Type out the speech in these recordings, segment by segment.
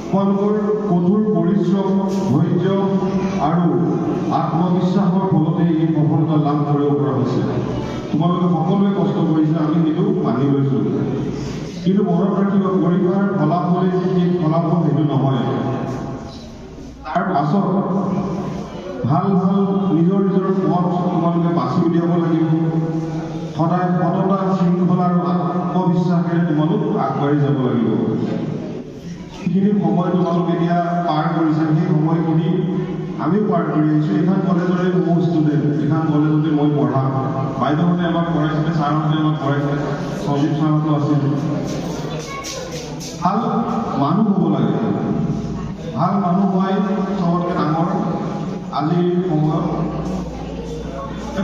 তোমালোকৰ কঠোৰ পৰিশ্ৰম ধৈৰ্য আৰু আত্মবিশ্বাসৰ ফলতে এই সফলতা লাভ কৰিব পৰা হৈছে। তোমালোকে সকলোৱে কষ্ট কৰিছে, আমি সেইটো মানি লৈছোঁ। কিন্তু মনত ৰাখিব, পৰীক্ষাৰ ফলাফলে যে সেই ফলাফল সেইটো নহয়। তাৰ পাছত ভাল ভাল নিজৰ নিজৰ পথ তোমালোকে বাছি উলিয়াব লাগিব। সদায় সততা, শৃংখলা আৰু আত্মবিশ্বাসেৰে তোমালোক আগবাঢ়ি যাব লাগিব। যিখিনি সময় তোমালোকে এতিয়া পাৰ কৰিছে, সেই সময়খিনি আমিও পাৰ কৰি আহিছোঁ। এইখন কলেজৰে মোৰ ষ্টুডেণ্ট, এইখন কলেজতে মই পঢ়া। বাইদেউহঁতে আমাক পঢ়াইছিলে, ছাৰহঁতে আমাক পঢ়াইছিলে, সঞ্জীৱ ছাৰহঁতো আছিল। ভাল মানুহ হ'ব লাগে। ভাল মানুহ হোৱাই চবতকৈ ডাঙৰ আজিৰ সময়ত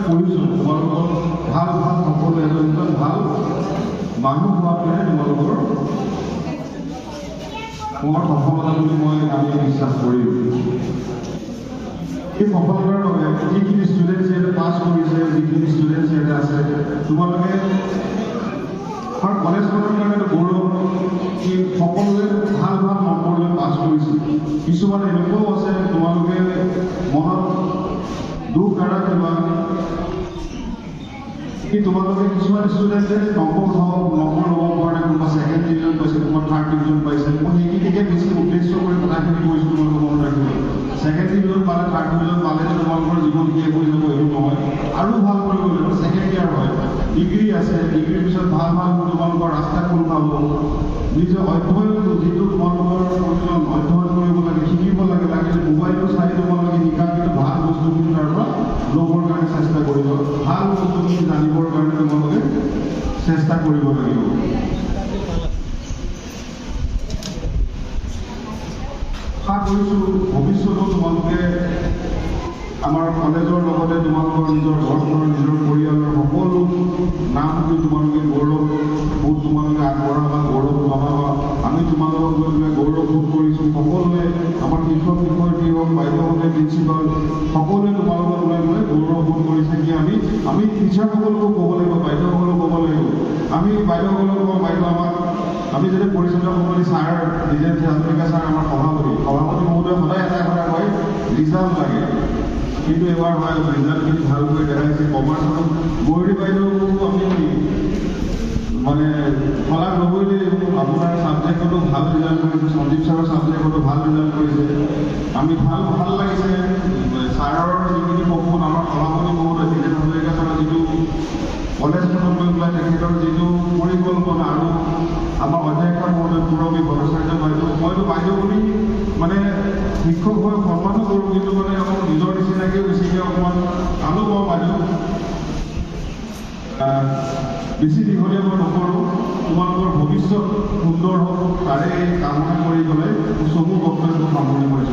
কৰিছোঁ। তোমালোকৰ ভাল ভাল সকলো এজন ভাল মানুহ হোৱাটোহে তোমালোকৰ মোৰ সফলতা বুলি আমি বিশ্বাস কৰিম। এই সফলতাৰ বাবে যিখিনি ষ্টুডেণ্টছ ইয়াতে পাছ কৰিছে, যিখিনি ষ্টুডেণ্টছ ইয়াতে আছে, তোমালোকে আমাৰ কলেজখনৰ কাৰণে গৌৰৱ কি সকলোৱে ভাল ভাল নম্বৰ লৈ পাছ কৰিছে। কিছুমান এনেকুৱাও আছে তোমালোকে মনত দুখ নাৰাখিবা কি তোমালোকে কিছুমান ষ্টুডেণ্টে নম্বৰ ল'ব পৰা নাই, কোনোবা ছেকেণ্ড ডিভিজন পাইছে, কোনোবা থাৰ্ড ডিভিজন পাইছে। মই সেইখিনিকে বেছি উদ্দেশ্য কৰি কথাখিনি কৈছোঁ, তোমালোকে মনত ৰাখিব। ছেকেণ্ড ডিভিজন পালে, থাৰ্ড ডিভিজন পালে তোমালোকৰ জীৱন শেষ হৈ যাব, এইটো নহয়। আৰু ভাল কৰিব লাগিব। ছেকেণ্ড ইয়াৰ হয়, ডিগ্ৰী আছে, ডিগ্ৰীৰ পিছত ভাল ভাল তোমালোকৰ ৰাস্তা খোল খাব। নিজৰ অধ্যয়ন যিটো তোমালোকৰ প্ৰয়োজন, অধ্যয়ন কৰিব লাগে, শিকিব লাগে। লাগিলে মোবাইলটো চাই তোমালোকে শিকা, কিন্তু ভাল বস্তুখিনি তাৰ পৰা ল'বৰ কাৰণে চেষ্টা কৰিব। ভাল বস্তুখিনি জানিবৰ কাৰণে তোমালোকে চেষ্টা কৰিব লাগিব। আশা কৰিছোঁ ভৱিষ্যতেও তোমালোকে আমাৰ কলেজৰ লগতে তোমালোকৰ নিজৰ ঘৰখনৰ, নিজৰ পৰিয়ালৰ সকলো নামটো তোমালোকে গৌৰৱবোধ তোমালোকে আগবঢ়াবা, গৌৰৱ জনাবা। আমি তোমালোকক লৈ পেলাই গৌৰৱবোধ কৰিছোঁ। সকলোৱে আমাৰ শিক্ষক শিক্ষয়িত্ৰী হওক, বাইদেউহঁতে, প্ৰিন্সিপাল, সকলোৱে তোমালোকক লৈ পেলাই গৌৰৱবোধ কৰিছে। কি আমি টিচাৰসকলকো ক'ব লাগিব, বাইদেউসকলক ক'ব লাগিব। আমি বাইদেউসকলক কওঁ, বাইদেউ আমাক আমি যেতিয়া পৰিচালনা সমিতি ছাৰ, ডিজেন হাজৰিকা ছাৰ আমাৰ সভাপতি মহোদয় সদায় এটা কথা কয়, ৰিজাল্ট লাগে। কিন্তু এবাৰ হয় ৰিজাল্টখিনি ভালকৈ দেখাইছে। কমাৰ্চত বৈৰী বাইদেউকো আমি মানে শলাগ ল'বই লাগিব। আপোনাৰ ছাবজেক্টতো ভাল ৰিজাল্ট কৰিছে, সঞ্জীৱ ছাৰৰ ছাবজেক্টতো ভাল ৰিজাল্ট কৰিছে। আমি ভাল লাগিছে ছাৰৰ যিখিনি সপোন, আমাৰ সভাপতি মহোদয় ডিজেন হাজৰিকা ছাৰৰ যিটো কলেজখনক লৈ পেলাই তেখেতৰ যিটো পৰিকল্পনা, আৰু আমাৰ অধ্যক্ষা মহোদয় পূৰবী ভট্টাচাৰ্য বাইদেউ, মইতো বাইদেউ বুলি মানে শিক্ষক হৈ সন্মানো কৰোঁ, কিন্তু মানে অকণ নিজৰ নিচিনাকৈ বেছিকৈ অকণমান আনো পাওঁ বাইদেউ। বেছি দীঘলীয়া মই নকৰোঁ। তোমালোকৰ ভৱিষ্যত সুন্দৰ হওক তাৰে কামনা কৰি পেলাই চমু বক্তব্য সামৰণি কৰিছোঁ।